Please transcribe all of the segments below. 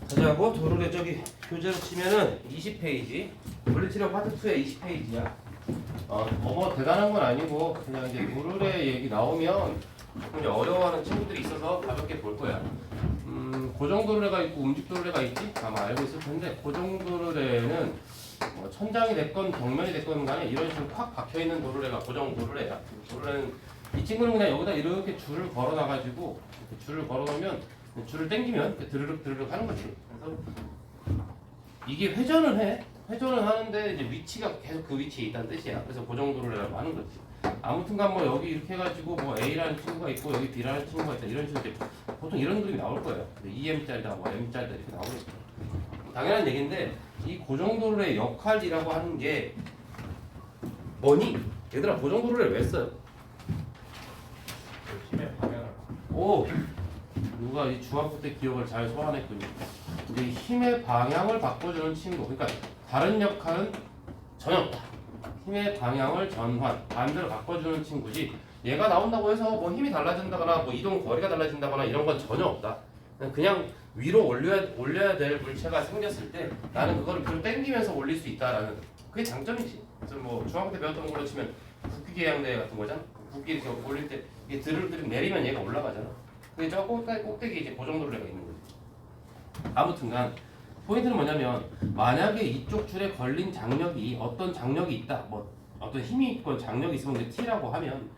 자자고 도르래 저기 교재로 치면은 20페이지 물리치료 파트 2의 20페이지야. 뭐 대단한 건 아니고 그냥 이제 도르래 얘기 나오면 조금 이제 어려워하는 친구들이 있어서 가볍게 볼 거야. 고정 도르래가 있고 움직 도르래가 있지? 아마 알고 있을 텐데 고정 도르래는 뭐 천장이 됐건 벽면이 됐건 간에 이런 식으로 팍 박혀 있는 도르래가 고정 도르래야. 도르래는 이 친구는 그냥 여기다 이렇게 줄을 걸어 놔가지고 줄을 걸어 놓으면 줄을 당기면 드르륵 드르륵 하는 거지. 그래서 이게 회전을 해. 회전을 하는데 이제 위치가 계속 그 위치에 있다는 뜻이야. 그래서 고정 도르래라고 하는 거지. 아무튼간 뭐 여기 이렇게 해가지고 뭐 A라는 친구가 있고 여기 B라는 친구가 있다 이런 식으로 이제 보통 이런 그림이 나올 거예요. EM짜리다 뭐 M짜리다 이렇게 나오겠죠. 당연한 얘기인데 이 고정 도르래의 역할이라고 하는 게 뭐니? 얘들아 고정 도르래를 왜 써요? 힘의 방향을. 오! 누가 이 중학교 때 기억을 잘 소환했군요. 이제 힘의 방향을 바꿔주는 친구. 그러니까 다른 역할은 전혀 없다. 힘의 방향을 전환, 반대로 바꿔주는 친구지. 얘가 나온다고 해서 뭐 힘이 달라진다거나 뭐 이동 거리가 달라진다거나 이런 건 전혀 없다. 그냥 위로 올려야 될 물체가 생겼을 때 나는 그거를 뒤로 당기면서 올릴 수 있다라는 그게 장점이지. 그래서 뭐 중학교 때 배웠던 걸로 치면 붓기 계량대 같은 거잖아. 붓기 이렇게 올릴 때 이게 드르륵 내리면 얘가 올라가잖아. 그게 저 꼭대기 이제 고정 도르래가 있는 거지. 아무튼간 포인트는 뭐냐면 만약에 이쪽 줄에 걸린 장력이 어떤 장력이 있다, 뭐 어떤 힘이 있건 장력이 있으면 이제 T라고 하면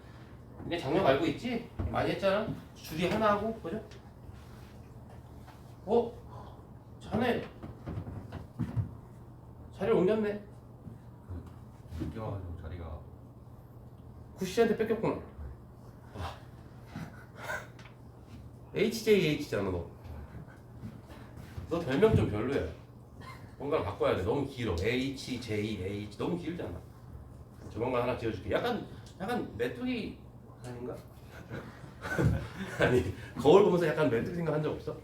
근데 장력 알고 있지? 많이 했잖아. 줄이 하나하고 그죠? 자네 자리를 옮겼네. 옮겨가지고 자리가. 구씨한테 뺏겼구나. HJH잖아 너. 너 별명 좀 별로야. 뭔가를 바꿔야 돼. 너무 길어. HJH 너무 길잖아. 조만간 하나 지어줄게. 약간 메뚜기 아닌가? 아니 거울 보면서 약간 메뚜기 생각한 적 없어?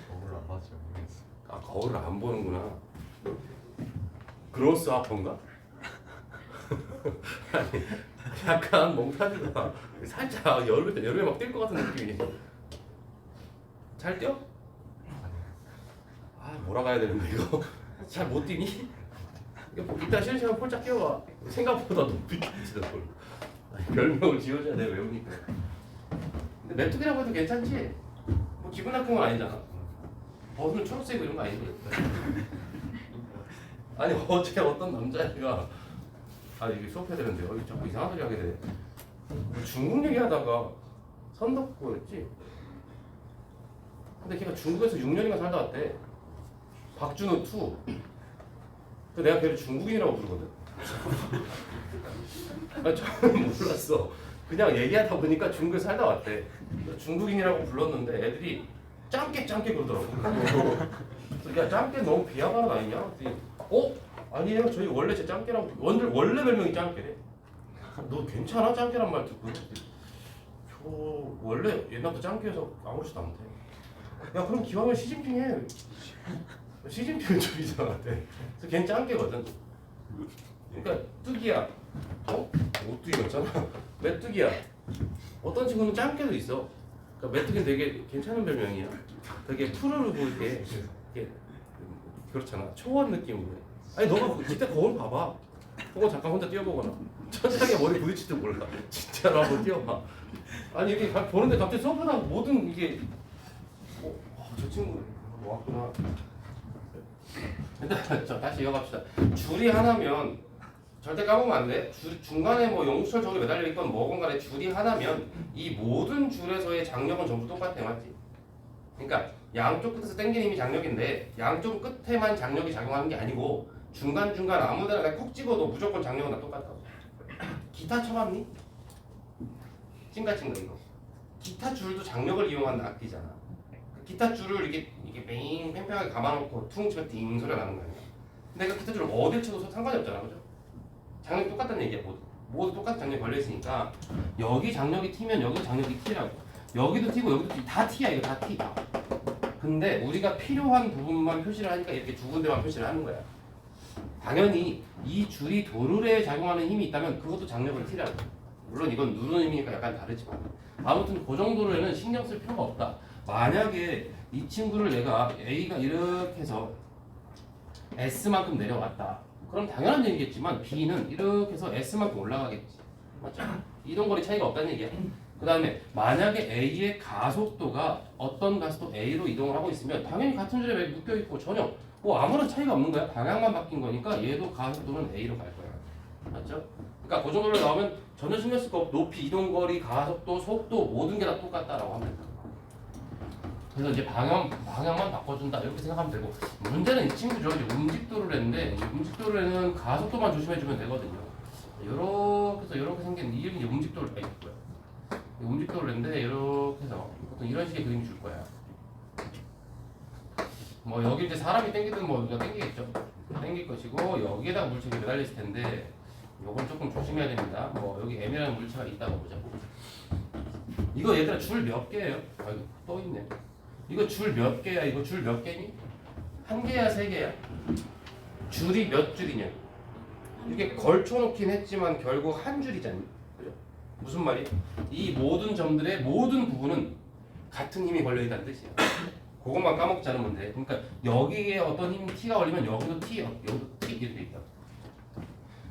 거울을 안 봤죠. 모르겠어. 아 거울을 안 보는구나. 그로스 아퍼인가? 아니 약간 몽타주가 살짝 여름에 막 뛸 것 같은 느낌이. 잘 뛰어? 아 몰아가야 되는데 이거 잘 못 뛰니? 이거 이따 쉬는 시간 폴짝 뛰어봐. 생각보다 높이 뛰지도. 별명을 지어줘야 돼 외우니까. 근데 메뚜기라고 해도 괜찮지? 뭐 기분 나쁜 건 아니잖아. 벗으면 초록색 이런 거 아니지? 아니 어제 어떤 남자애가 이게 수업해야 되는데 여기 자꾸 이상한 소리 하게 돼. 뭐 중국 얘기하다가 선덕구였지? 근데 걔가 중국에서 6년인가 살다 왔대. 박준호 2. 근데 내가 걔를 중국인이라고 부르거든. 저는 몰랐어. 그냥 얘기하다 보니까 중국에 살다 왔대. 중국인이라고 불렀는데 애들이 짱깨 그러더라고. 야 짱깨 너무 비하가는 아니냐? 아니에요. 저희 원래 제 짱깨라고 원래 별명이 짱깨래. 너 괜찮아? 짱깨란 말 듣고. 저 원래 옛날부터 짱깨여서 아무렇지도 못해. 야 그럼 기왕이면 시진핑 해. 시진핑은 좀 이상하대. 그래서 걔는 짱깨거든. 그러니까 뚜기야. 오뚜기였잖아. 메뚜기야. 어떤 친구는 짱깨도 있어. 그러니까 메뚜기는 되게 괜찮은 별명이야. 되게 푸르르 보이게 그렇잖아. 초원 느낌으로. 아니 너가 그때 거울 봐봐. 혹은 잠깐 혼자 뛰어보거나 천장에 머리 부딪힐지도 몰라. 진짜로 한번 뛰어봐. 아니 이게 보는데 갑자기 수업하다 모든 이게 저 친구 왔구나. 일단 자 다시 이어갑시다. 줄이 하나면 절대 까먹으면 안 돼. 중간에 뭐 용수철 저기 매달려 있건 뭐건 간에 줄이 하나면 이 모든 줄에서의 장력은 전부 똑같아. 맞지? 그러니까 양쪽 끝에서 당기는 힘이 장력인데 양쪽 끝에만 장력이 작용하는 게 아니고 중간중간 아무데나 그냥 콕 찍어도 무조건 장력은 다 똑같다고. 기타 쳐봤니? 찡가찡가 이거. 기타 줄도 장력을 이용한 악기잖아. 기타 줄을 이게 뱅 팽팽하게 감아놓고 퉁 치면 띵 소리가 나는 거 아니야. 근데 그 기타 줄을 어딜 쳐도 상관이 없잖아. 그죠? 장력이 똑같다는 얘기야. 모두 똑같은 장력이 걸려있으니까 여기 장력이 T면 여기도 장력이 T라고. 여기도 T고 여기도 T. 다 T야 이거 다 T. 근데 우리가 필요한 부분만 표시를 하니까 이렇게 두 군데만 표시를 하는 거야. 당연히 이 줄이 도르래에 작용하는 힘이 있다면 그것도 장력은 T라고. 물론 이건 누르는 힘이니까 약간 다르지만 아무튼 고정 도르래는 신경 쓸 필요가 없다. 만약에 이 친구를 내가 A가 이렇게 해서 S만큼 내려왔다. 그럼 당연한 얘기겠지만 B는 이렇게 해서 S만큼 올라가겠지. 맞죠? 이동거리 차이가 없다는 얘기야. 그 다음에 만약에 A의 가속도가 어떤 가속도 A로 이동을 하고 있으면 당연히 같은 줄에 묶여있고 전혀 뭐 아무런 차이가 없는 거야. 방향만 바뀐 거니까 얘도 가속도는 A로 갈 거야. 맞죠? 그러니까 그 정도로 나오면 전혀 신경 쓸 거 없고 높이, 이동거리, 가속도, 속도 모든 게 다 똑같다라고 하면 된다. 그래서 이제 방향만 바꿔준다 이렇게 생각하면 되고 문제는 이 친구죠. 이제 움직도를 했는데 이 움직도로는 가속도만 조심해주면 되거든요. 요렇게 해서 이렇게 생긴 이게 이제 움직도를 있고요. 움직도를 했는데 이렇게 해서 보통 이런 식의 그림이 줄 거야. 뭐 여기 이제 사람이 땡기든 뭐 누가 땡기겠죠. 땡길 것이고 여기에다 물체가 매달려 있을 텐데 요건 조금 조심해야 됩니다. 뭐 여기 M이라는 물체가 있다고 보자고. 이거 얘들아 줄 몇 개예요? 아 이거 또 있네. 이거 줄 몇 개야? 이거 줄 몇 개니? 한 개야, 세 개야? 줄이 몇 줄이냐? 이렇게 걸쳐놓긴 했지만 결국 한 줄이잖니. 그죠? 무슨 말이? 이 모든 점들의 모든 부분은 같은 힘이 걸려있다는 뜻이야. 그것만 까먹지 않으면 돼. 그러니까 여기에 어떤 힘 T가 걸리면 여기도 T, 여기도 T 이렇게 돼 있다.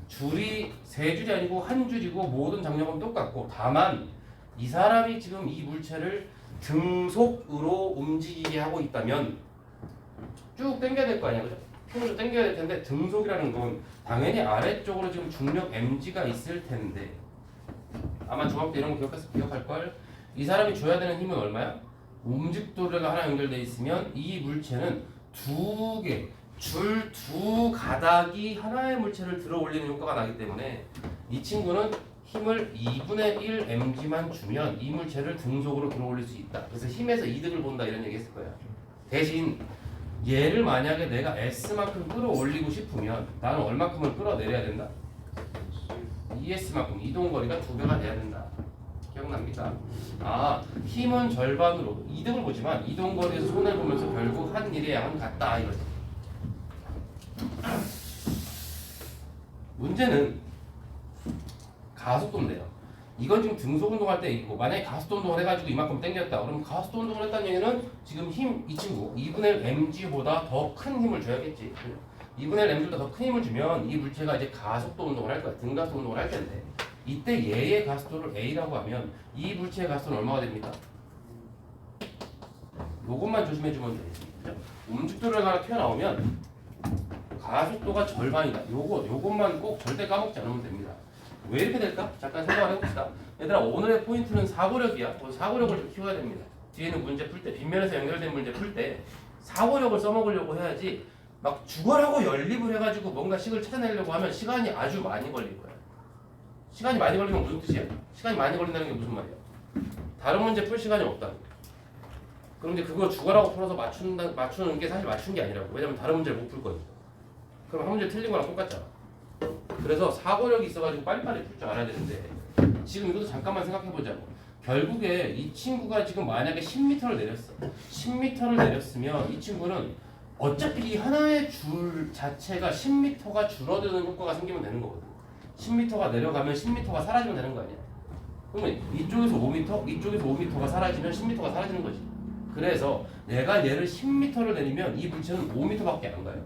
줄이 세 줄이 아니고 한 줄이고 모든 장력은 똑같고 다만 이 사람이 지금 이 물체를 등속으로 움직이게 하고 있다면 쭉 당겨야 될 거 아니야, 그죠? 힘으로 당겨야 될 텐데 등속이라는 건 당연히 아래쪽으로 지금 중력 mg가 있을 텐데 아마 중학교 때 이런 거 기억할 걸. 이 사람이 줘야 되는 힘은 얼마야? 움직도래가 하나 연결돼 있으면 이 물체는 두 개, 줄 두 가닥이 하나의 물체를 들어 올리는 효과가 나기 때문에 이 친구는 힘을 2분의 1 mg만 주면 이 물체를 등속으로 들어 올릴 수 있다. 그래서 힘에서 이득을 본다 이런 얘기 했을 거야. 대신 얘를 만약에 내가 S만큼 끌어올리고 싶으면 나는 얼마큼을 끌어내려야 된다? ES만큼 이동거리가 2배가 돼야 된다. 기억납니까? 아, 힘은 절반으로 이득을 보지만 이동거리에서 손해를 보면서 결국 한 일의 양은 같다 이거지. 문제는 가속도인데요. 이건 지금 등속 운동할 때 있고 만약에 가속도 운동을 해가지고 이만큼 당겼다. 그럼 가속도 운동을 했다는 얘기는 지금 힘 이 친구 2분의 1 mg보다 더 큰 힘을 줘야겠지. 2분의 1 mg보다 더 큰 힘을 주면 이 물체가 이제 가속도 운동을 할 거야. 등가속도 운동을 할 텐데 이때 얘의 가속도를 A라고 하면 이 물체의 가속도는 얼마가 됩니까? 요것만 조심해주면 되지. 그죠? 움직도를 하나 튀어나오면 가속도가 절반이다. 요것만 꼭 절대 까먹지 않으면 됩니다. 왜 이렇게 될까? 잠깐 생각을 해봅시다. 얘들아 오늘의 포인트는 사고력이야. 사고력을 좀 키워야 됩니다. 뒤에는 문제 풀 때 빗면에서 연결된 문제 풀 때 사고력을 써먹으려고 해야지 막 죽어라고 연립을 해가지고 뭔가 식을 찾아내려고 하면 시간이 아주 많이 걸릴 거야. 시간이 많이 걸리면 무슨 뜻이야? 시간이 많이 걸린다는 게 무슨 말이야? 다른 문제 풀 시간이 없다는 거야. 그럼 이제 그거 죽어라고 풀어서 맞추는 게 사실 맞춘 게 아니라고. 왜냐면 다른 문제를 못 풀 거니까. 그럼 한 문제 틀린 거랑 똑같잖아. 그래서 사고력이 있어가지고 빨리빨리 풀 줄 알아야 되는데 지금 이것도 잠깐만 생각해보자고. 결국에 이 친구가 지금 만약에 10m를 내렸어. 10m를 내렸으면 이 친구는 어차피 이 하나의 줄 자체가 10m가 줄어드는 효과가 생기면 되는 거거든. 10m가 내려가면 10m가 사라지면 되는 거 아니야. 그러면 이쪽에서 5m, 이쪽에서 5m가 사라지면 10m가 사라지는 거지. 그래서 내가 얘를 10m를 내리면 이 물체는 5m밖에 안 가요.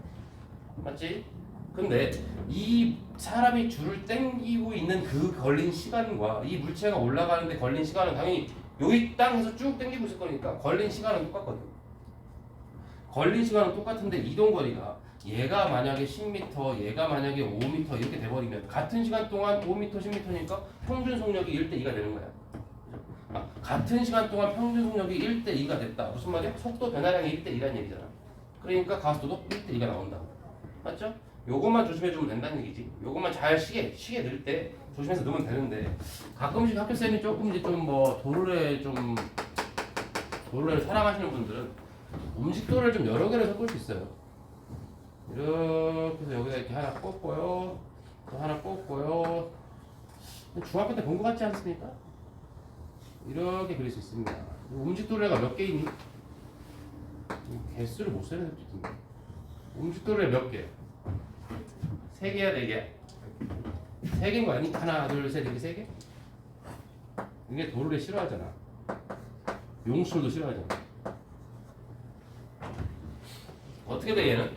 맞지? 근데 이 사람이 줄을 당기고 있는 그 걸린 시간과 이 물체가 올라가는데 걸린 시간은 당연히 여기 땅에서 쭉 당기고 있을 거니까 걸린 시간은 똑같거든. 걸린 시간은 똑같은데 이동거리가 얘가 만약에 10m, 얘가 만약에 5m 이렇게 돼버리면 같은 시간 동안 5m, 10m니까 평균 속력이 1대2가 되는 거야. 같은 시간 동안 평균 속력이 1대2가 됐다. 무슨 말이야? 속도 변화량이 1대2라는 얘기잖아. 그러니까 가속도도 1대2가 나온다. 맞죠? 요것만 조심해주면 된다는 얘기지. 요것만 잘 시계 넣을 때 조심해서 넣으면 되는데 가끔씩 학교쌤이 조금 이제 좀 뭐 도르래를 사랑하시는 분들은 움직도를 좀 여러 개를 섞을 수 있어요. 이렇게 해서 여기다 이렇게 하나 꽂고요. 또 하나 꽂고요. 중학교 때 본 것 같지 않습니까? 이렇게 그릴 수 있습니다. 움직도래가 몇 개 있니? 개수를 못 세는 데 있던데. 움직도래 몇 개? 3개야, 4개야? 3개인 거 아니? 하나, 둘, 셋, 이렇게 3개? 이게 도르래 싫어하잖아. 용술도 싫어하잖아. 어떻게 돼 얘는?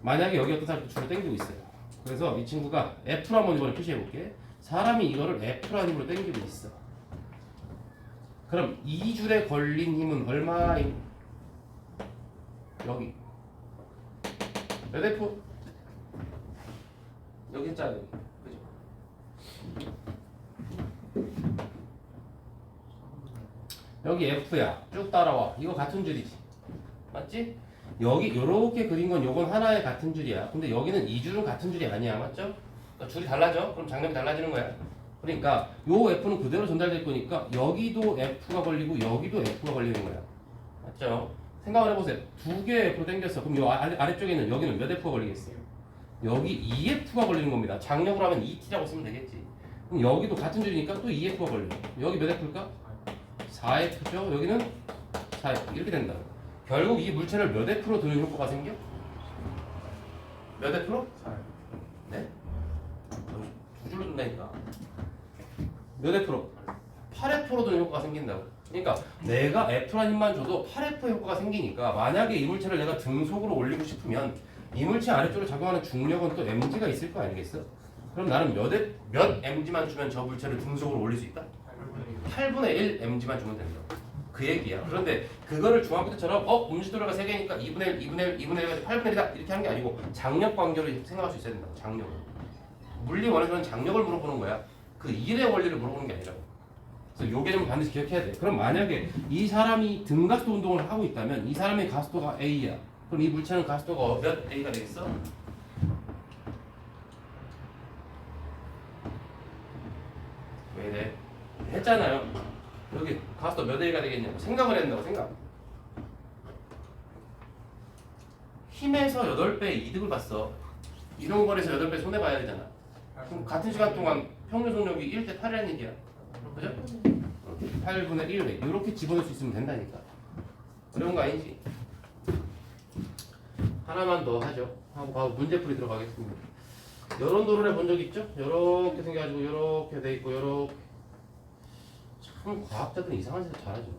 만약에 여기 어떤 사람이 줄을 당기고 있어요. 그래서 이 친구가 F로 한번 이번에 표시해 볼게. 사람이 이거를 F라는 힘으로 당기고 있어. 그럼 이 줄에 걸린 힘은 얼마인? 여기 몇 F? 여기 했잖아. 그죠? 여기 F야. 쭉 따라와. 이거 같은 줄이지. 맞지? 여기 요렇게 그린 건 요건 하나의 같은 줄이야. 근데 여기는 이 줄은 같은 줄이 아니야. 맞죠? 그러니까 줄이 달라져. 그럼 장력이 달라지는 거야. 그러니까 요 F는 그대로 전달될 거니까 여기도 F가 걸리고 여기도 F가 걸리는 거야. 맞죠? 생각을 해보세요. 두 개 F로 당겼어. 그럼 요 아래쪽에 있는 여기는 몇 F가 걸리겠어요? 여기 2F가 걸리는 겁니다. 장력으로 하면 2T라고 쓰면 되겠지. 그럼 여기도 같은 줄이니까 또 2F가 걸려. 여기 몇 F일까? 4F죠. 여기는 4F. 이렇게 된다. 결국 이 물체를 몇 F로 드는 효과가 생겨? 몇 F로? 4. 네? 두 줄로 든다니까. 몇 F로? 8F로 드는 효과가 생긴다고. 그러니까 내가 F라는 힘만 줘도 8F 효과가 생기니까 만약에 이 물체를 내가 등속으로 올리고 싶으면 이 물체 아래쪽으로 작용하는 중력은 또 mg가 있을 거 아니겠어? 그럼 나는 몇 mg만 주면 저 물체를 등속으로 올릴 수 있다? 8분의 1 mg만 주면 된다. 그 얘기야. 그런데 그거를 중학교 때처럼 음식도료가 3개니까 2분의 1, 2분의 1, 2분의 1까지 8분의 1이다 이렇게 하는 게 아니고 장력 관계로 생각할 수 있어야 된다고. 장력을. 물리 원에서는 장력을 물어보는 거야. 그 일의 원리를 물어보는 게 아니라고. 그래서 요 개념을 반드시 기억해야 돼. 그럼 만약에 이 사람이 등가속도 운동을 하고 있다면 이 사람의 가속도가 A야. 그럼 이 물체는 가속도가 몇 A가 되겠어? 왜 이래? 했잖아요. 여기 가속도 몇 A가 되겠냐고 생각을 했다고 생각. 힘에서 8배의 이득을 봤어. 이동 거리에서 8배 손해봐야 되잖아. 그럼 같은 시간 동안 평균 속력이 1대 8이라는 얘기야. 그죠? 8분의 1배 이렇게 집어넣을 수 있으면 된다니까. 어려운 거 아니지? 하나만 더 하죠. 하고 바로 문제풀이 들어가겠습니다. 이런 도로를 본 적 있죠? 이렇게 생겨가지고 이렇게 돼 있고 이렇게. 참 과학자들은 이상한 짓을 잘하죠.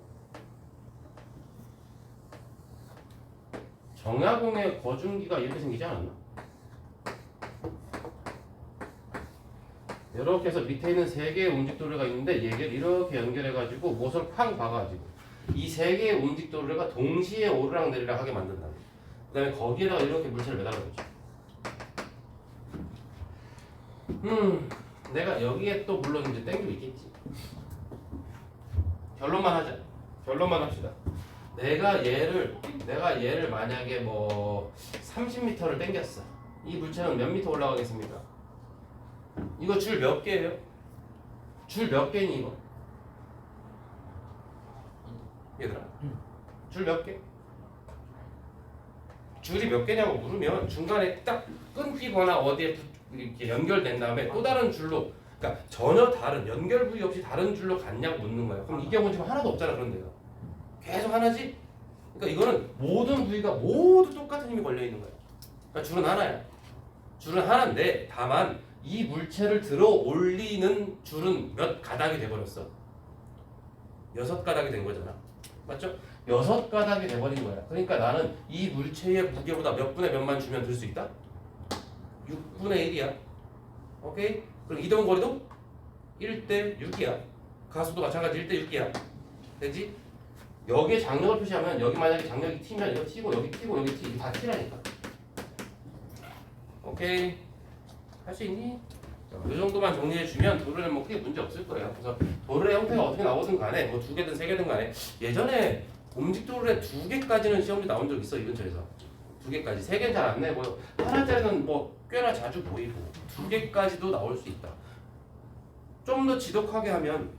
정야공의 거중기가 이렇게 생기지 않았나? 이렇게 해서 밑에 있는 3개의 움직도래가 있는데 얘를 이렇게 연결해가지고 못을 쾅 박아가지고 이 3개의 움직도래가 동시에 오르락 내리락 하게 만든다. 그 다음에 거기에다가 이렇게 물체를 매달아놓죠. 내가 여기에 또 물론 이제 땡기고 있겠지. 결론만 하자. 결론만 합시다. 내가 얘를 만약에 뭐 30m를 땡겼어. 이 물체는 몇 미터 올라가겠습니까? 이거 줄 몇 개예요? 줄 몇 개니 이거? 얘들아, 줄 몇 개? 줄이 몇 개냐고 물으면 중간에 딱 끊기거나 어디에 이렇게 연결된 다음에 또 다른 줄로, 그러니까 전혀 다른 연결 부위 없이 다른 줄로 갔냐고 묻는 거야. 그럼 이 경우는 지금 하나도 없잖아. 그런 데가 계속 하나지. 그러니까 이거는 모든 부위가 모두 똑같은 힘이 걸려 있는 거야. 그러니까 줄은 하나야. 줄은 하나인데 다만 이 물체를 들어 올리는 줄은 몇 가닥이 돼버렸어. 6가닥이 된 거잖아. 맞죠? 6가닥이 돼버린 거야. 그러니까 나는 이 물체의 무게보다 몇 분의 몇만 주면 들 수 있다? 6분의 1이야. 오케이? 그럼 이동 거리도 1대 6이야. 가속도 마찬가지 1대 6이야. 되지? 여기에 장력을 표시하면 여기 만약에 장력이 T면 이거 T고 여기 T고 여기 T 다 T라니까. 오케이? 할 수 있니? 이 정도만 정리해주면 도르는 뭐 크게 문제 없을 거예요. 그래서 도르의 형태가 어떻게 나오든 간에 뭐 2개든 3개든 간에 예전에 움직 도르의 2개까지는 시험지 나온 적 있어. 이 근처에서 2개까지. 3개는 잘 안 내고요. 하나짜리는 뭐 꽤나 자주 보이고 2개까지도 나올 수 있다. 좀 더 지독하게 하면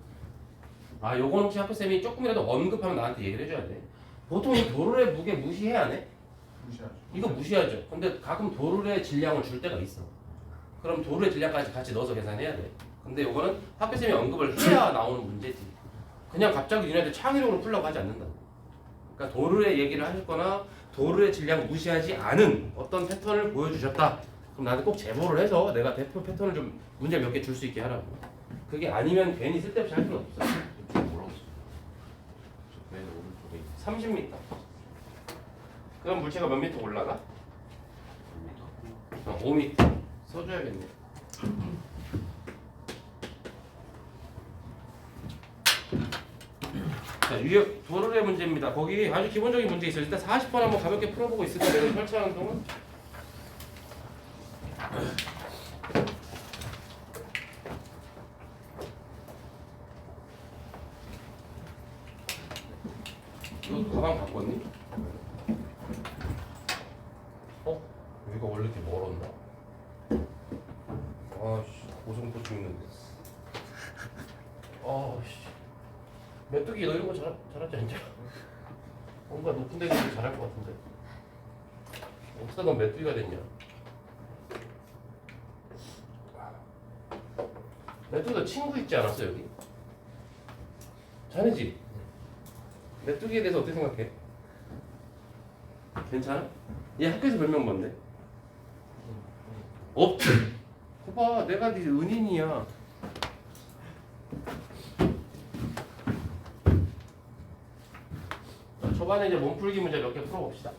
요건 혹시 학교쌤이 조금이라도 언급하면 나한테 얘기를 해줘야 돼. 보통 이 도르의 무게 무시해야 안 해? 무시하죠. 이거 무시하죠. 근데 가끔 도르의 질량을 줄 때가 있어. 그럼 도르의 질량까지 같이 넣어서 계산해야 돼. 근데 요거는 학교쌤이 언급을 해야 나오는 문제지. 그냥 갑자기 니네들 창의력으로 풀려고 하지 않는다. 그러니까 도르의 얘기를 하셨거나 도르의 질량 무시하지 않은 어떤 패턴을 보여주셨다. 그럼 나한테 꼭 제보를 해서 내가 대표 패턴을 좀 문제 몇 개 줄 수 있게 하라고. 그게 아니면 괜히 쓸데없이 할 필요는 없어. 좀 뭐라고 써? 맨 오른쪽에 30m. 그럼 물체가 몇 미터 올라가? 5미터 써줘야겠네. 자, 유역 도로의 문제입니다. 거기 아주 기본적인 문제 있어요. 일단 40번 한번 가볍게 풀어보고 있을까? 내가 설치하는 동안. 너 가방 바꿨니? 여기가 원래 이렇게 멀었나? 아씨 고성도중 있는데. 아씨 메뚜기 너 이런 거 잘하지 않냐? 뭔가 높은 데 가서 잘할 것 같은데. 어쩌다 넌 메뚜기가 됐냐? 메뚜기 너 친구 있지 않았어 여기? 자네지? 메뚜기에 대해서 어떻게 생각해? 괜찮아? 얘 학교에서 별명 뭔데? 없지? 거봐 내가 네 은인이야. 초반에 이제 몸풀기 문제 몇 개 풀어봅시다.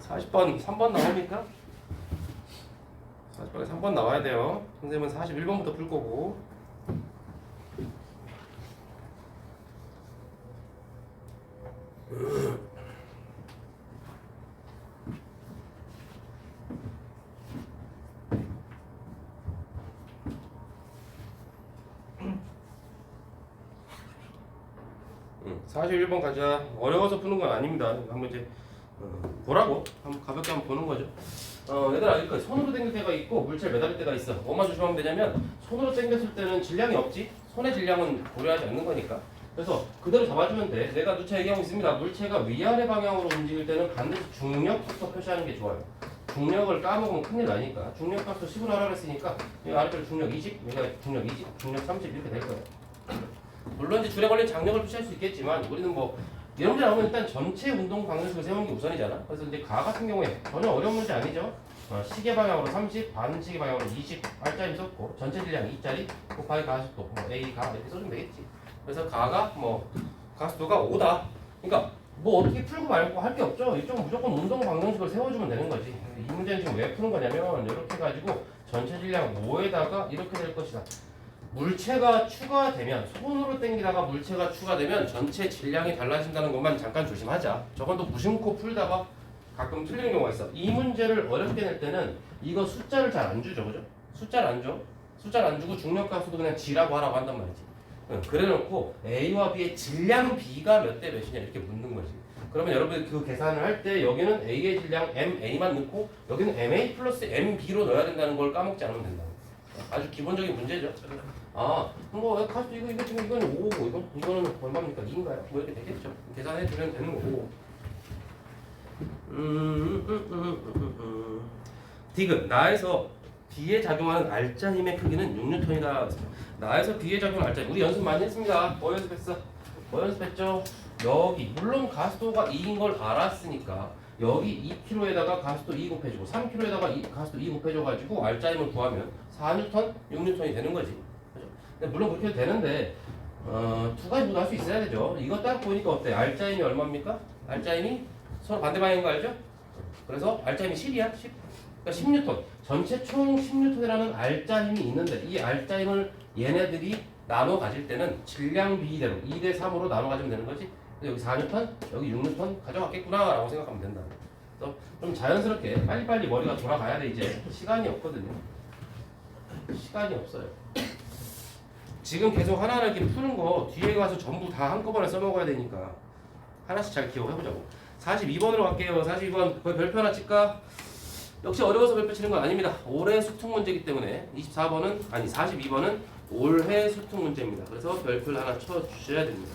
(40번) 3번 나옵니까? 40번에 3번 나와야 돼요. 선생님은 41번부터 풀 거고. 응, 41번 가자. 어려워서 푸는 건 아닙니다. 한번 이제 보라고 한번 가볍게 한번 보는 거죠. 얘들아 이렇게 손으로 당길 때가 있고 물체를 매달릴 때가 있어. 뭐만 조심하면 되냐면 손으로 당겼을 때는 질량이 없지. 손의 질량은 고려하지 않는 거니까. 그래서 그대로 잡아주면 돼. 내가 누차 얘기하고 있습니다. 물체가 위아래 방향으로 움직일 때는 반드시 중력부터 표시하는 게 좋아요. 중력을 까먹으면 큰일 나니까. 중력 값도 10으로 하라 그랬으니까 이 아래쪽 중력 20, 여기가 중력 20, 중력 30 이렇게 될 거예요. 물론 이제 줄에 걸린 장력을 표시할 수 있겠지만 우리는 뭐 이런 문제 나오면 일단 전체 운동 방정식을 세우는 게 우선이잖아. 그래서 이제 가 같은 경우에 전혀 어려운 문제 아니죠. 시계 방향으로 30, 반시계 방향으로 20 R자리 썼고 전체 질량 2짜리 곱하기 가속도 뭐 A 가 이렇게 써주면 되겠지. 그래서 가가 뭐 가속도가 5다. 그러니까 뭐 어떻게 풀고 말고 할 게 없죠. 이쪽은 무조건 운동 방정식을 세워주면 되는 거지. 이 문제는 지금 왜 푸는 거냐면 이렇게 해가지고 전체 질량 5에다가 이렇게 될 것이다. 물체가 추가되면 손으로 당기다가 물체가 추가되면 전체 질량이 달라진다는 것만 잠깐 조심하자. 저건 또 무심코 풀다가 가끔 틀리는 경우가 있어. 이 문제를 어렵게 낼 때는 이거 숫자를 잘 안 주죠, 그죠? 숫자를 안 줘. 숫자를 안 주고 중력값으로 그냥 G라고 하라고 한단 말이지. 그래놓고 A와 B의 질량 B가 몇 대 몇이냐 이렇게 묻는 거지. 그러면 여러분이 그 계산을 할 때 여기는 A의 질량 MA만 넣고 여기는 MA 플러스 MB로 넣어야 된다는 걸 까먹지 않으면 된다. 아주 기본적인 문제죠. 뭐 가수 이거 지금 이거는 5고 이거는 얼마입니까? 2인가요? 뭐 이렇게 되겠죠. 계산해 주면 되는 거고. 디귿 나에서 B에 작용하는 알짜 힘의 크기는 6N이다. 나에서 B에 작용하는 알짜 힘. 우리 연습 많이 했습니다. 뭐 연습했어? 뭐 연습했죠? 여기 물론 가속도가 2인 걸 알았으니까 여기 2kg에다가 가속도 2 곱해주고 3kg에다가 가속도 2 곱해줘가지고 알짜 힘을 구하면 4N, 6N이 되는 거지. 그죠? 근데 물론 그렇게 해도 되는데 두 가지 모두 할 수 있어야 되죠. 이거 딱 보니까 어때? 알짜 힘이 얼마입니까? 알짜 힘이 서로 반대 방향인 거 알죠? 그래서 알짜 힘이 10이야. 10. 그러니까 10N. 전체 총 10N이라는 알짜 힘이 있는데 이 알짜 힘을 얘네들이 나눠 가질 때는 질량 비대로 2대 3으로 나눠 가지면 되는 거지. 여기 4N, 여기 6N 가져갔겠구나 라고 생각하면 된다. 그래서 좀 자연스럽게 빨리빨리 머리가 돌아가야 돼. 이제 시간이 없거든요. 시간이 없어요. 지금 계속 하나하나 이렇게 푸는 거 뒤에 가서 전부 다 한꺼번에 써먹어야 되니까 하나씩 잘 기억해보자고. 42번으로 갈게요. 42번 거의 별표 하나 칠까? 역시 어려워서 별표 치는 건 아닙니다. 올해 수특 문제이기 때문에 42번은 올해 수특 문제입니다. 그래서 별표를 하나 쳐주셔야 됩니다.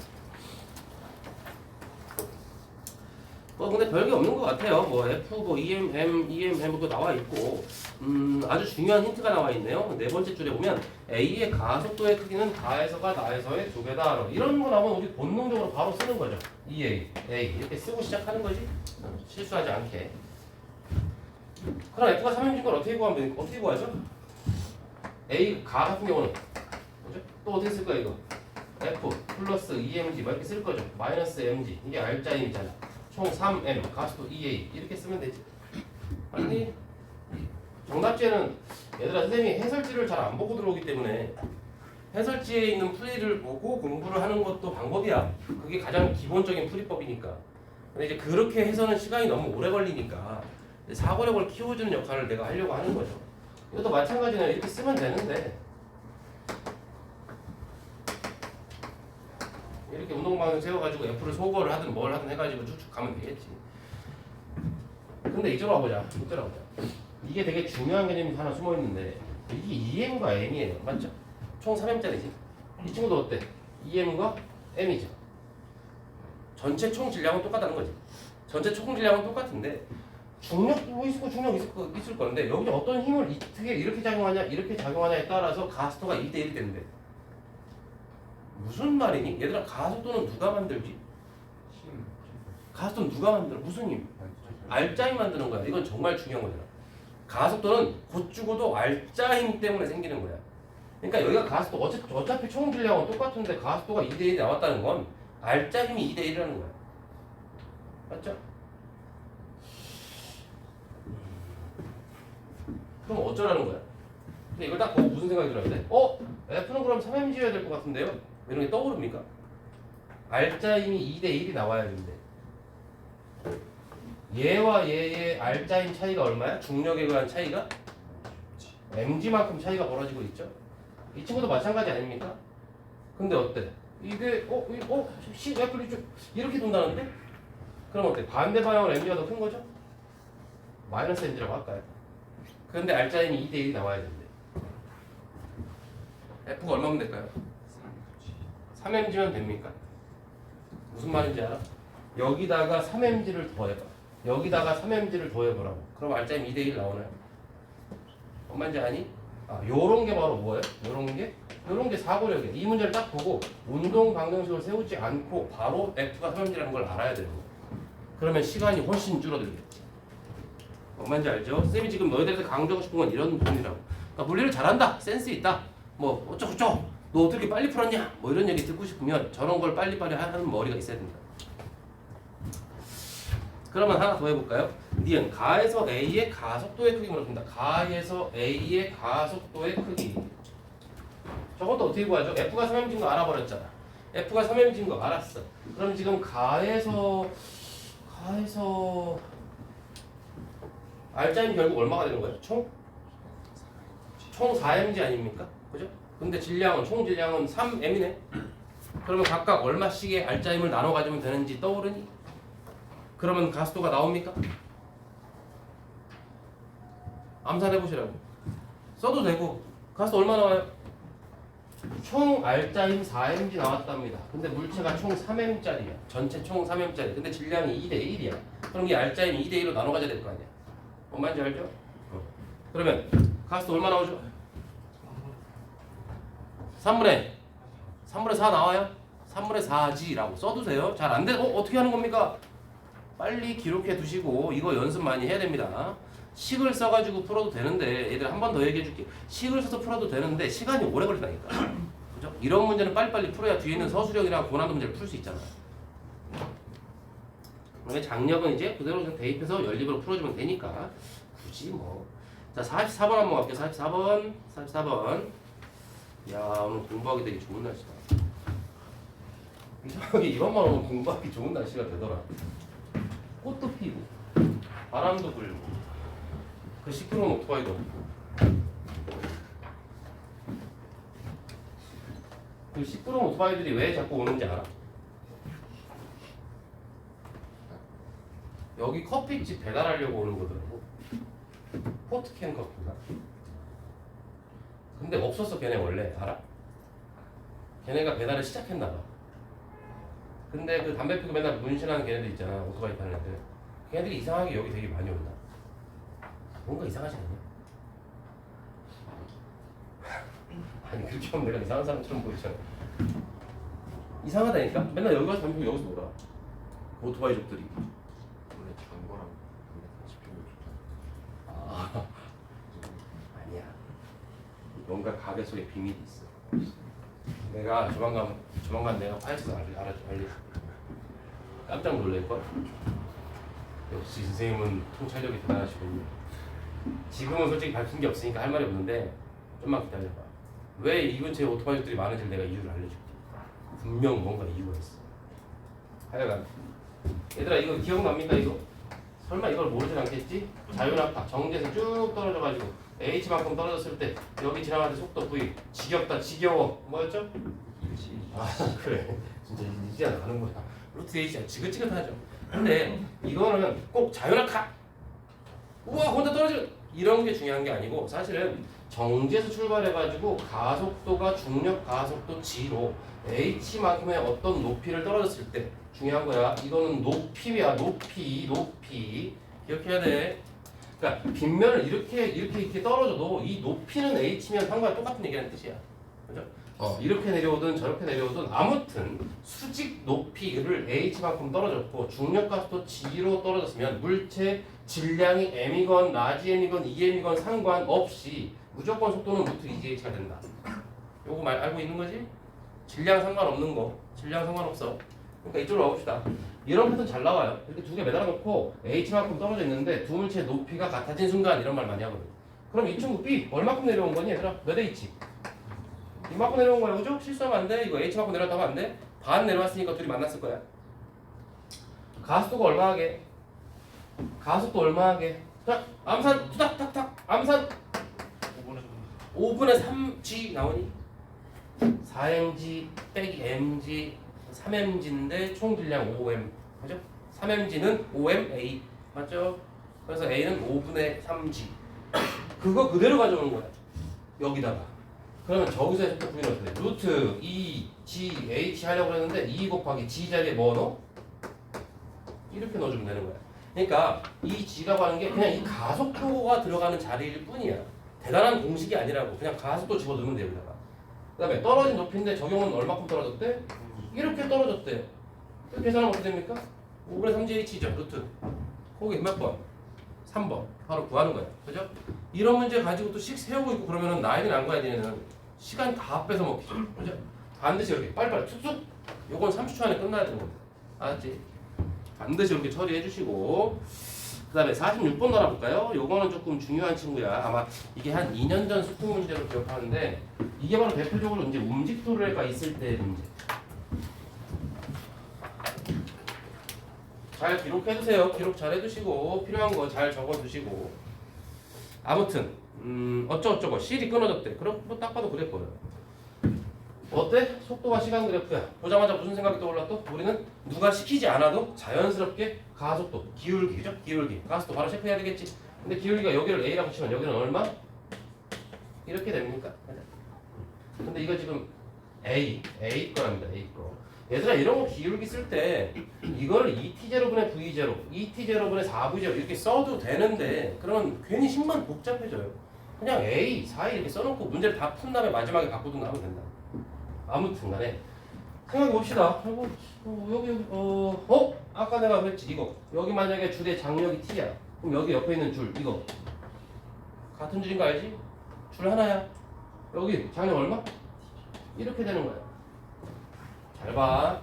근데 별게 없는 것 같아요. 뭐 F, 뭐 EMM도 나와 있고, 아주 중요한 힌트가 나와 있네요. 네 번째 줄에 보면 A의 가속도의 크기는 가에서가 나에서의 2배다. 이런 거 나오면 우리 본능적으로 바로 쓰는 거죠. EA, A 이렇게 쓰고 시작하는 거지. 실수하지 않게. 그럼 F가 3인인 걸 어떻게 구하죠? A 가 같은 경우는 뭐죠? 또 어떻게 쓸 거야 이거? F 플러스 EMG 뭐 이렇게 쓸 거죠. 마이너스 MG 이게 R자임이잖아. 총 3M 가속도 EA 이렇게 쓰면 되지. 아니 정답지에는 얘들아 선생님이 해설지를 잘 안 보고 들어오기 때문에 해설지에 있는 풀이를 보고 공부를 하는 것도 방법이야. 그게 가장 기본적인 풀이법이니까. 근데 이제 그렇게 해서는 시간이 너무 오래 걸리니까 사고력을 키워주는 역할을 내가 하려고 하는 거죠. 이것도 마찬가지네. 이렇게 쓰면 되는데 이렇게 운동방을 세워가지고 F를 소거를 하든 뭘 하든 해가지고 쭉쭉 가면 되겠지. 근데 이쪽으로 와보자. 이쪽으로 와보자. 이게 되게 중요한 개념이 하나 숨어있는데 이게 EM과 M이에요. 맞죠? 총 3M짜리지. 이 친구도 어때? EM과 M이죠. 전체 총 질량은 똑같다는 거지. 전체 총 질량은 똑같은데 중력도 있고 중력 있을 건데 여기 어떤 힘을 이렇게 작용하냐 이렇게 작용하냐에 따라서 가속도가 2대1이 된대. 무슨 말이니? 얘들아 가속도는 누가 만들지? 가속도는 누가 만들어? 무슨 힘? 알짜힘 만드는 거야. 이건 정말 중요한 거잖아. 가속도는 곧 죽어도 알짜힘 때문에 생기는 거야. 그러니까 여기가 가속도 어차피 총 질량은 똑같은데 가속도가 2대1이 나왔다는 건 알짜힘이 2대1이라는 거야. 맞죠? 그럼 어쩌라는 거야? 근데 이걸 딱 보고 무슨 생각이 들어야 돼? F는 그럼 3mg여야 될 것 같은데요? 이런 게 떠오릅니까? 알짜힘이 2대1이 나와야 되는데 얘와 얘의 알짜힘 차이가 얼마야? 중력에 관한 차이가? mg만큼 차이가 벌어지고 있죠? 이 친구도 마찬가지 아닙니까? 근데 어때? 이게 F를 이렇게 돈다는데? 그럼 어때? 반대 방향으로 mg가 더 큰 거죠? 마이너스 mg라고 할까요? 그런데 알짜힘이 2대1이 나와야 되는데 F가 얼마면 될까요? 3mg면 됩니까? 무슨 말인지 알아? 여기다가 3mg를 더해봐. 여기다가 3mg를 더해보라고. 그럼 알짜힘 2대1 나오나요? 뭔 말인지 아니? 요런 게 바로 뭐예요? 요런 게 사고력이에요. 이 문제를 딱 보고 운동 방정식을 세우지 않고 바로 F가 3mg라는 걸 알아야 되는 거예요. 그러면 시간이 훨씬 줄어들겠지. 뭔 말인지 알죠? 쌤이 지금 너희들한테 강조하고 싶은 건 이런 부분이라고. 그러니까 물리를 잘한다. 센스 있다. 뭐 어쩌고저쩌고. 너 어떻게 빨리 풀었냐? 뭐 이런 얘기 듣고 싶으면 저런 걸 빨리빨리 하는 머리가 있어야 된다. 그러면 하나 더 해볼까요? 니은 가에서 A의 가속도의 크기 물었습니다. 가에서 A의 가속도의 크기. 저것도 어떻게 구하죠? F가 3m인 거 알아버렸잖아. F가 3m인 거 알았어. 그럼 지금 가에서 알짜임 결국 얼마가 되는 거예요? 총 4mg 아닙니까? 그죠? 근데 총 질량은 3m이네. 그러면 각각 얼마씩의 알짜임을 나눠 가지면 되는지 떠오르니? 그러면 가속도가 나옵니까? 암산해 보시라고. 써도 되고. 가속도 얼마 나와요? 총 알짜임 4mg 나왔답니다. 근데 물체가 총 3m짜리야. 전체 총 3m짜리. 근데 질량이 2대1이야. 그럼 이 알짜임 2대1로 나눠 가져야 될 거 아니야. 뭔 말인지 알죠? 그러면 가속도 얼마 나오죠? 3분의 4 나와요? 3분의 4g라고 써두세요. 잘 안 돼? 어떻게 하는 겁니까? 빨리 기록해 두시고 이거 연습 많이 해야 됩니다. 식을 써가지고 풀어도 되는데 얘들 한 번 더 얘기해 줄게. 식을 써서 풀어도 되는데 시간이 오래 걸린다니까. 그죠? 이런 문제는 빨리빨리 풀어야 뒤에 있는 서술형이랑 고난도 문제를 풀 수 있잖아. 그다음에 장력은 이제 그대로 그냥 대입해서 연립으로 풀어주면 되니까 굳이 뭐. 자 44번 한번 갈게요. 44번. 야 오늘 공부하기 되게 좋은 날씨다. 이상하게 이것만 오면 공부하기 좋은 날씨가 되더라. 꽃도 피고 바람도 불고 그 시끄러운 오토바이도 그 시끄러운 오토바이들이 왜 자꾸 오는지 알아? 여기 커피집 배달하려고 오는 거더라고. 포트캔 커피가. 근데 없었어 걔네 원래 알아? 걔네가 배달을 시작했나 봐. 근데 그 담배 피고 맨날 문신하는 걔네들 있잖아. 오토바이 타는 애들. 걔네들이 이상하게 여기 되게 많이 온다. 뭔가 이상하지 않냐? 아니 그렇게 하면 내가 이상한 사람처럼 보이잖아. 이상하다니까? 맨날 여기 가서 담배 피고 여기서 놀아. 오토바이족들이. 원래 장거랑 담배 같이 피우면 좋잖아. 아, 아니야. 뭔가 가게 속에 비밀이 있어. 내가 조만간 내가 파헤쳐서 알려줄게. 깜짝 놀랄걸? 역시 선생님은 통찰력이 대단하시군요. 지금은 솔직히 밝힌 게 없으니까 할 말이 없는데 좀만 기다려봐. 왜 이 근처에 오토바이들이 많은지 내가 이유를 알려줄게. 분명 뭔가 이유가 있어. 하여간 얘들아 이거 기억납니까 이거? 설마 이걸 모르진 않겠지? 자유낙하 정지에서 쭉 떨어져가지고 H만큼 떨어졌을 때 여기 지나가는 속도 V 지겹다 지겨워 뭐였죠? 일시. 아 그래 진짜 이제 나가는 거야. 루트 H가 지긋지긋하죠. 근데 이거는 꼭 자유낙하 우와 혼자 떨어져 이런 게 중요한 게 아니고 사실은 정지에서 출발해가지고 가속도가 중력 가속도 G로 H만큼의 어떤 높이를 떨어졌을 때 중요한 거야. 이거는 높이야 높이 기억해야 돼. 그러니까 빗면을 이렇게 떨어져도 이 높이는 H면 상관이 똑같은 얘기라는 뜻이야. 그죠? 이렇게 내려오든 저렇게 내려오든 아무튼 수직 높이를 H만큼 떨어졌고 중력 가속도 G로 떨어졌으면 물체 질량이 M이건 라지 M이건 EM이건 상관없이 무조건 속도는 루트 2GH가 된다. 요거 말 알고 있는 거지? 질량 상관없는 거. 질량 상관없어. 그러니까 이쪽으로 와봅시다. 이런 패턴 잘 나와요. 이렇게 두 개 매달아 놓고 H만큼 떨어져 있는데 두 물체의 높이가 같아진 순간 이런 말 많이 하거든. 그럼 이 친구 B 얼마큼 내려온 거니 얘들아? 몇 H? 이만큼 내려온 거야 그죠? 실수하면 안 돼. 이거 H만큼 내려왔다 하면 안 돼. 반 내려왔으니까 둘이 만났을 거야. 가속도가 얼마 하게? 가속도 얼마 하게? 자 암산 투닥탁탁 암산 5분의 3G 나오니? 4mg 빼기 mg 3mg인데 총 질량 5m 그죠? 3mg는 5ma 맞죠? 그래서 a는 5분의 3g 그거 그대로 가져오는 거야 여기다가 그러면 저기서 속도 구인을 어떻게 돼? 루트 2g h 하려고 했는데 2 곱하기 g 자리에 뭐 넣어? 이렇게 넣어주면 되는 거야. 그러니까 이 g라고 하는 게 그냥 이 가속도가 들어가는 자리일 뿐이야. 대단한 공식이 아니라고 그냥 가속도 집어넣으면 돼요 여기다가. 그 다음에 떨어진 높이인데 적용은 얼마큼 떨어졌대? 이렇게 떨어졌대. 이렇게 계산하면 어떻게 됩니까? 5분의 3GH죠 루트 거기 몇 번? 3번 바로 구하는 거야 그죠? 이런 문제 가지고 또 씩 세우고 있고 그러면은 나이는 안 가야 되는 시간 다 뺏어 먹기죠 그죠? 반드시 이렇게 빨리빨리 툭툭 요건 30초 안에 끝나야 되는 겁니다 알았지? 반드시 이렇게 처리해 주시고 그 다음에 46번 알아볼까요? 요거는 조금 중요한 친구야. 아마 이게 한 2년 전 수능 문제로 기억하는데 이게 바로 대표적으로 이제 움직도래가 있을 때 문제. 잘 기록해두세요. 기록 잘 해두시고 필요한 거 잘 적어두시고 아무튼 어쩌고저쩌고 실이 끊어졌대. 그럼 뭐 딱 봐도 그래 보여. 어때? 속도와 시간 그래프야. 보자마자 무슨 생각이 떠올라 또? 우리는 누가 시키지 않아도 자연스럽게 가속도, 기울기죠? 기울기. 가속도 바로 체크해야 되겠지. 근데 기울기가 여기를 A라고 치면 여기는 얼마? 이렇게 됩니까? 근데 이거 지금 A 거랍니다. A 거. 얘들아 이런 거 기울기 쓸 때 이거를 2t0분의 v0, 2t0분의 4v0 이렇게 써도 되는데 그러면 괜히 식만 복잡해져요. 그냥 A, 4 이렇게 써놓고 문제를 다 푼 다음에 마지막에 바꾸든가 하면 된다. 아무튼 간에 생각해 봅시다. 여기 아까 내가 그랬지 이거 여기 만약에 줄의 장력이 t야 그럼 여기 옆에 있는 줄 이거 같은 줄인 거 알지? 줄 하나야. 여기 장력 얼마? 이렇게 되는 거야. 잘 봐.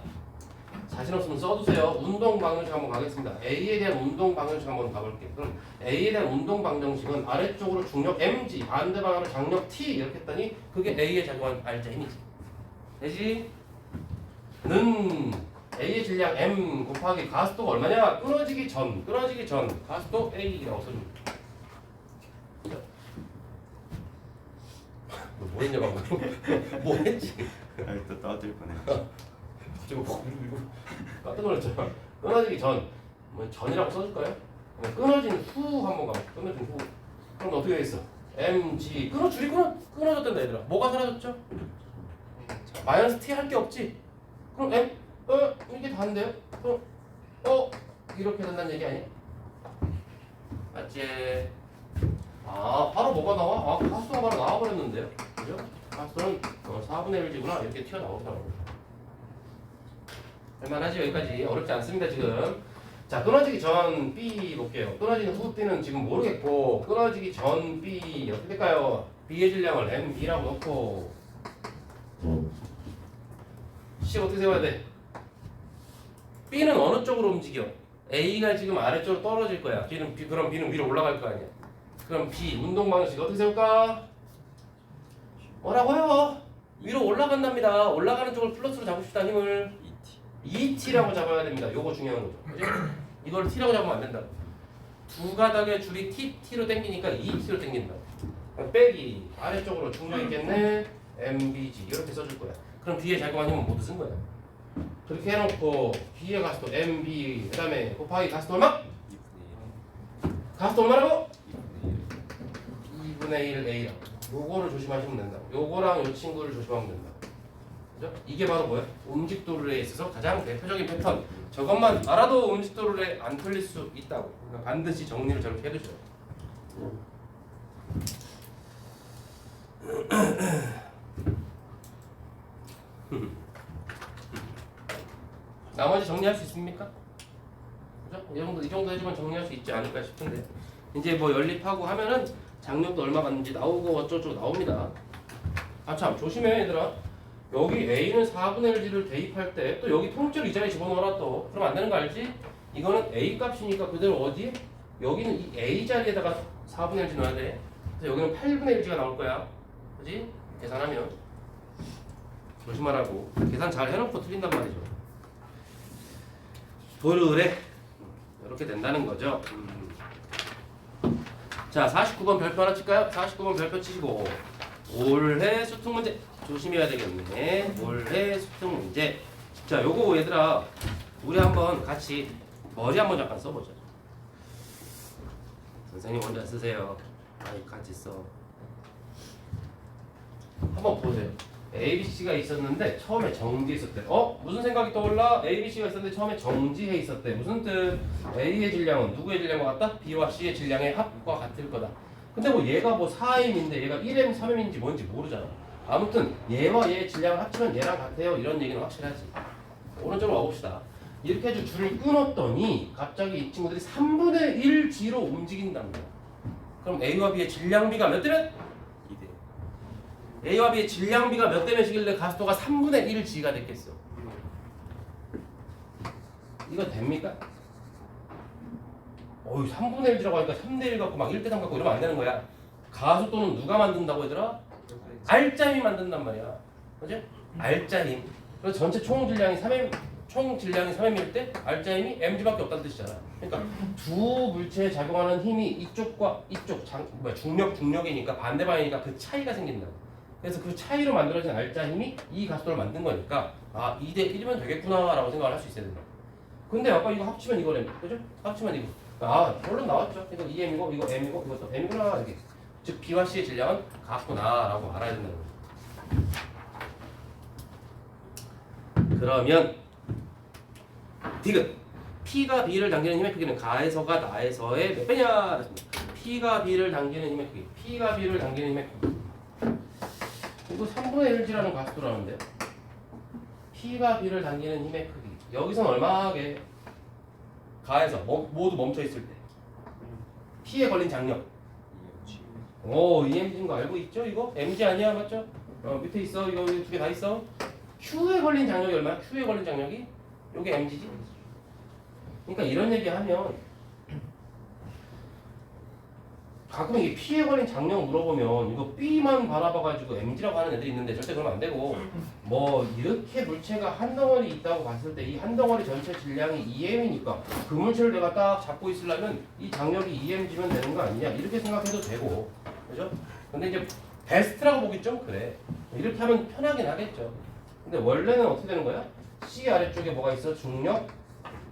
자신 없으면 써두세요. 운동 방정식 한번 가겠습니다. A에 대한 운동 방정식 한번 가볼게. 그럼 A에 대한 운동 방정식은 아래쪽으로 중력 mg 반대 방향으로 장력 t 이렇게 했더니 그게 A에 작용한 알자 힘이지. 되지? 는 A의 질량 m 곱하기 가속도가 얼마냐? 끊어지기 전 가속도 A라고 써줍니다. 뭐 했냐 방금? 뭐 했지? 아이 또 떠들 뻔해. 지금 깜짝 놀랐잖아. 끊어지기 전, 뭐 전이라고 써줄까요? 끊어진 후 한번 가봐. 끊어진 후. 그럼 어떻게 되겠어? mg 줄이 끊어졌단다 얘들아. 뭐가 사라졌죠? 자, 마이너스 t 할 게 없지. 그럼 m 이게 다인데요? 이렇게 된다는 얘기 아니야? 맞지? 바로 뭐가 나와? 가수가 바로 나와버렸는데요? 그죠? 가수는 4분의 1지구나 이렇게 튀어나오더라고요. 할만하지? 여기까지 어렵지 않습니다 지금. 자, 끊어지기 전 B 볼게요. 끊어지는 후 B는 지금 모르겠고, 끊어지기 전 B 어떻게 될까요? B의 질량을 MB라고 놓고 C 어떻게 세워야 돼? B는 어느 쪽으로 움직여? A가 지금 아래쪽으로 떨어질 거야. 그럼 B는 위로 올라갈 거 아니야. 그럼 B 운동 방식 어떻게 세울까? 뭐라고요? 위로 올라간답니다. 올라가는 쪽을 플러스로 잡읍시다. 힘을 ET라고 잡아야 됩니다. 요거 중요한 거죠. 그죠? 이걸 T라고 잡으면 안 된다. 두 가닥의 줄이 T로 당기니까 ET로 당긴다. 그럼 빼기 아래쪽으로 중력 있겠네. MBG 이렇게 써줄 거야. 그럼 B에 작용한 힘은 모두 쓴 거야. 그렇게 해놓고 B의 가스도 MB 그다음에 곱하기 가스도 얼마? 가스도 얼마라고? 2분의 1 A라고. 요거를 조심하시면 된다. 요거랑 요 친구를 조심하면 된다. 그죠? 이게 바로 뭐야? 움직도르에 있어서 가장 대표적인 패턴. 저것만 알아도 움직도르에 안 틀릴 수 있다고. 그러니까 반드시 정리를 저렇게 해두죠. 나머지 정리할 수 있습니까? 그죠? 이 정도 해주면 정리할 수 있지 않을까 싶은데 이제 뭐 연립하고 하면은 장력도 얼마 받는지 나오고 어쩌고 나옵니다. 참 조심해 얘들아. 여기 A는 4분의 1G를 대입할 때 또 여기 통째로 이 자리에 집어넣어라 또. 그럼 안 되는 거 알지? 이거는 A 값이니까 그대로 어디? 여기는 이 A 자리에다가 4분의 1G 넣어야 돼. 그래서 여기는 8분의 1G가 나올 거야. 그지? 계산하면 조심하라고. 계산 잘 해놓고 틀린단 말이죠. 도르래 이렇게 된다는 거죠. 자, 49번 별표 하나 칠까요? 49번 별표 치시고 올해 수특 문제 조심해야 되겠네. 올해 수특 문제. 자, 요거 얘들아 우리 한번 같이 머리 한번 잠깐 써보자. 선생님 혼자 쓰세요. 아니 같이 써. 한번 보세요. ABC가 있었는데 처음에 정지했었대. 무슨 생각이 떠올라? ABC가 있었는데 처음에 정지해 있었대. 무슨 뜻? A의 질량은 누구의 질량과 같다? B와 C의 질량의 합과 같을 거다. 근데 뭐 얘가 뭐 4m인데 얘가 1m, 3m인지 뭔지 모르잖아. 아무튼 얘와 얘의 질량을 합치면 얘랑 같아요. 이런 얘기는 확실하지. 오른쪽으로 와봅시다. 이렇게 해서 줄을 끊었더니 갑자기 이 친구들이 3분의 1G로 움직인답니다. 그럼 A와 B의 질량비가 몇 대면? A와 B의 질량비가 몇 대면씩이길래 가속도가 3분의 1G가 됐겠어. 이거 됩니까? 3분의 1G라고 하니까 3대 1 갖고 막 1대 3 갖고 이러면 안 되는 거야. 가속도는 누가 만든다고 얘들아? 알짜힘이 만든단 말이야. 그지? 알짜힘. 그래서 전체 총 질량이 3m일 때 알짜힘이 mg밖에 없다는 뜻이잖아. 그러니까 두 물체에 작용하는 힘이 이쪽과 이쪽 중력이니까 반대 방향이니까 그 차이가 생긴다. 그래서 그 차이로 만들어진 알짜힘이 이 가속도를 만든 거니까 2대 1이면 되겠구나라고 생각을 할 수 있어야 된다. 근데 아까 이거 합치면 이거래. 그죠? 합치면 이거. 결론 나왔죠. 이거 2m이고 이거 m이고 이것도 m이구나 이렇게. 즉 B와 C의 질량은 같구나라고 알아야 된다는 거죠. 그러면 디귿 P가 B를 당기는 힘의 크기는 가에서가 나에서의 몇 배냐? P가 B를 당기는 힘의 크기. P가 B를 당기는 힘의 크기. 이거 3분의 1G라는 가속도라는데요. P가 B를 당기는 힘의 크기. 여기선 얼마게? 가에서 모두 멈춰 있을 때. P에 걸린 장력. EMG인 거 알고 있죠? 이거? MG 아니야? 맞죠? 밑에 있어. 이거 두 개 다 있어. Q에 걸린 장력이 얼마야? Q에 걸린 장력이? 요게 MG지? 그러니까 이런 얘기 하면 가끔 이게 P에 걸린 장력 물어보면 이거 B만 바라봐가지고 MG라고 하는 애들이 있는데 절대 그러면 안 되고 뭐 이렇게 물체가 한 덩어리 있다고 봤을 때 이 한 덩어리 전체 질량이 EM이니까 그 물체를 내가 딱 잡고 있으려면 이 장력이 EMG면 되는 거 아니냐 이렇게 생각해도 되고 그죠? 근데 이제 베스트라고 보기 좀 그래. 이렇게 하면 편하긴 하겠죠. 근데 원래는 어떻게 되는 거야? C 아래쪽에 뭐가 있어? 중력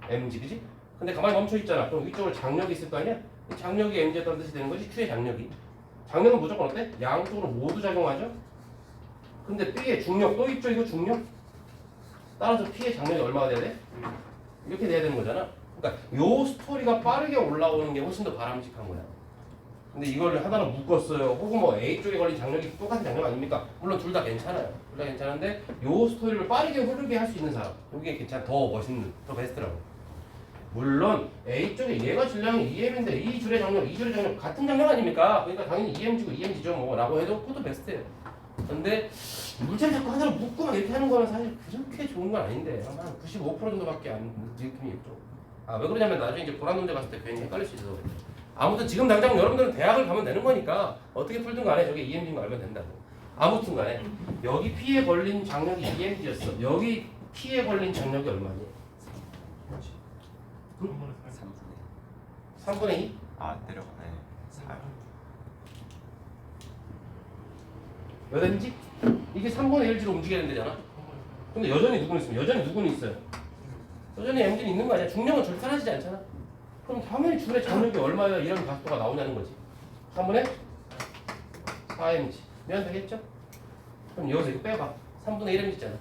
MG 그지? 근데 가만히 멈춰 있잖아. 그럼 위쪽으로 장력이 있을 거 아니야? 장력이 MG였다는 뜻이 되는 거지. Q의 장력이. 장력은 무조건 어때? 양쪽으로 모두 작용하죠? 근데 B의 중력 또 있죠? 이거 중력? 따라서 P의 장력이 얼마가 돼야 돼? 이렇게 돼야 되는 거잖아. 그러니까 요 스토리가 빠르게 올라오는 게 훨씬 더 바람직한 거야. 근데 이걸 하나로 묶었어요. 혹은 뭐 A 쪽에 걸린 장력이 똑같은 장력 아닙니까? 물론 둘 다 괜찮아요. 둘 다 괜찮은데 요 스토리를 빠르게 흐르게 할 수 있는 사람, 이게 괜찮, 더 멋있는, 더 베스트라고. 물론 A 쪽에 얘가 질량이 EM인데 이 줄의 장력, 이 줄의 장력 같은 장력 아닙니까? 그러니까 당연히 EMG고 EMG죠 뭐라고 해도 그것도 베스트예요. 근데 물체를 자꾸 하나로 묶고 막 이렇게 하는 거는 사실 그렇게 좋은 건 아닌데 한 95% 정도밖에 안 느낌이 있죠. 아, 왜 그러냐면 나중에 이제 보란 문제 봤을 때 괜히 헷갈릴 수 있어서. 아무튼 지금 당장 여러분들은 대학을 가면 되는 거니까 어떻게 풀든 간에 저게 EMG인 거 알면 된다고. 아무튼 간에 여기 P에 걸린 장력이 EMG였어. 여기 P에 걸린 장력이 얼마니? 응? 3분의 2? 아 내려가네. 4. 몇 Mg? 이게 3분의 1G로 움직여야 된다잖아. 근데 여전히 누구는 있으면 여전히 누구는 있어요. 여전히 Mg는 있는 거 아니야. 중력은 절대 사라지지 않잖아. 그럼 당연히 줄의 장력이 얼마야 이런 각도가 나오냐는 거지. 3분의 4mg 면 되겠죠? 그럼 여기서 이거 빼봐. 3분의 1mg잖아.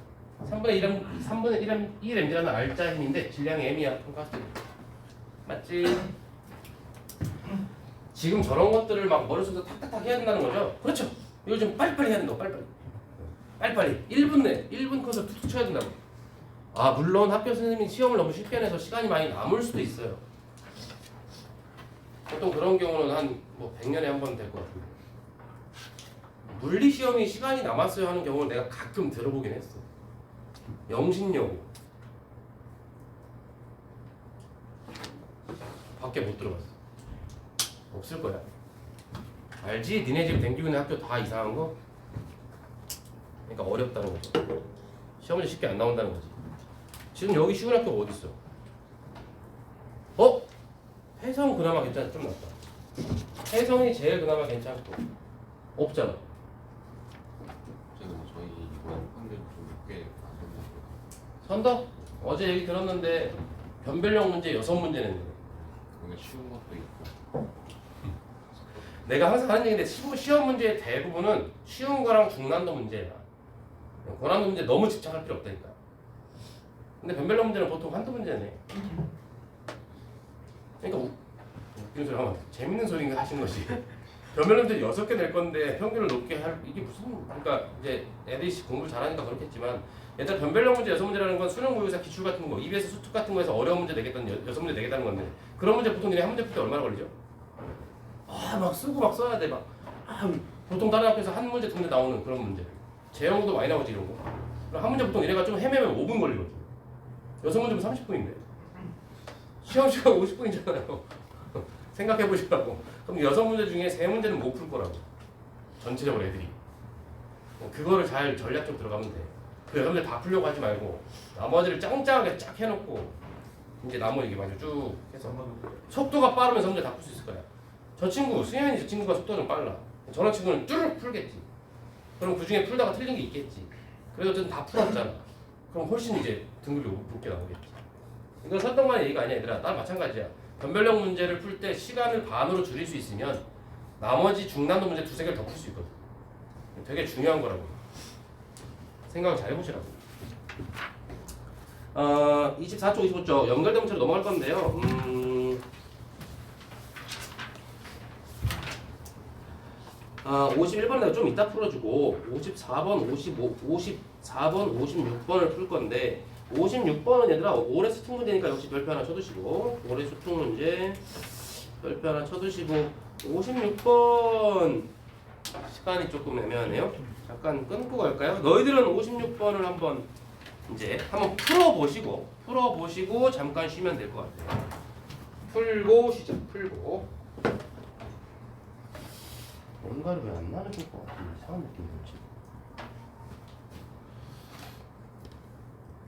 3분의 1mg라는 알짜 힘인데 질량이 m이야. 그럼 가스 맞지? 지금 저런 것들을 막 머릿속에서 탁탁탁 해야 된다는 거죠? 그렇죠. 이거 좀 빨리빨리 해야 된다고. 빨리빨리 1분 내 1분 컷을 툭툭 쳐야 된다고. 아 물론 학교 선생님이 시험을 너무 쉽게 내서 시간이 많이 남을 수도 있어요. 보통 그런 경우는 한 뭐 100년에 한 번 될 것 같은데 물리 시험이 시간이 남았어요 하는 경우는 내가 가끔 들어보긴 했어. 영신여고 밖에 못 들어봤어. 없을 거야. 알지? 니네 집 댕기고 있는 학교 다 이상한 거? 그러니까 어렵다는 거죠. 시험이 쉽게 안 나온다는 거지. 지금 여기 쉬운 학교가 어디 있어? 어? 해성 그나마 괜찮아. 좀 낫다. 해성이 제일 그나마 괜찮고 없잖아. 지금 저희 이번 판결 좀 꽤 안 된다고. 선덕? 어제 얘기 들었는데 변별력 문제 6문제 냈네. 오늘 쉬운 것도 있고. 내가 항상 하는 얘기인데 시험 문제의 대부분은 쉬운 거랑 중난도 문제야. 고난도 문제 너무 집착할 필요 없다니까. 근데 변별력 문제는 보통 한두 문제네. 그러니까 웃기는 소리 하면 재밌는 소리인가 하시는 거지. 변별력 문제 6개 낼 건데 평균을 높게 할 이게 무슨 그러니까 이제 애들이 공부 잘하니까 그렇겠지만 얘들 변별력 문제 6문제라는 건 수능 모의고사 기출 같은 거 EBS 수특 같은 거에서 어려운 문제 내겠다는 6문제 내겠다는 건데 그런 문제 보통 한 문제 풀 때 얼마나 걸리죠? 아 막 쓰고 막 써야 돼 막. 아, 보통 다른 학교에서 한 문제 두 문제 나오는 그런 문제. 재영도 많이 나오지 이런 거. 그럼 한 문제 보통 얘네가 좀 헤매면 5분 걸리거든. 6문제면 30분인데. 시험 시간 50분이잖아요. 생각해 보시라고. 그럼 6문제 중에 3문제는 못 풀 거라고. 전체적으로 애들이. 그거를 잘 전략적으로 들어가면 돼. 그 6문제 다 풀려고 하지 말고 나머지를 짱짱하게 쫙 해놓고 이제 나머지 이게 마저 쭉 해서 속도가 빠르면 문제 다 풀 수 있을 거야. 저 친구, 수현이 저 친구가 속도가 좀 빨라. 저런 친구는 쭈르륵 풀겠지. 그럼 그 중에 풀다가 틀린 게 있겠지. 그래도 어쨌든 다 풀었잖아. 그럼 훨씬 이제 등급이 높게 나오겠지. 이건 선덕만의 얘기가 아니야 얘들아. 난 마찬가지야. 변별력 문제를 풀 때 시간을 반으로 줄일 수 있으면 나머지 중난도 문제 두세 개를 더 풀 수 있거든. 되게 중요한 거라고. 생각을 잘 해보시라고. 24쪽, 25쪽 연결된 문제로 넘어갈 건데요. 51번은 내가 좀 이따 풀어주고 54번, 54번, 56번을 풀 건데 56번은 얘들아 올해 수특 문제니까 역시 별표 하나 쳐두시고 올해 수특 문제 별표 하나 쳐두시고 56번 시간이 조금 애매하네요. 잠깐 끊고 갈까요? 너희들은 56번을 한번 풀어보시고 잠깐 쉬면 될 것 같아요. 풀고 시작. 풀고 뭔가를 왜 안 나눠줄 것 같은 이상한 느낌이 들지?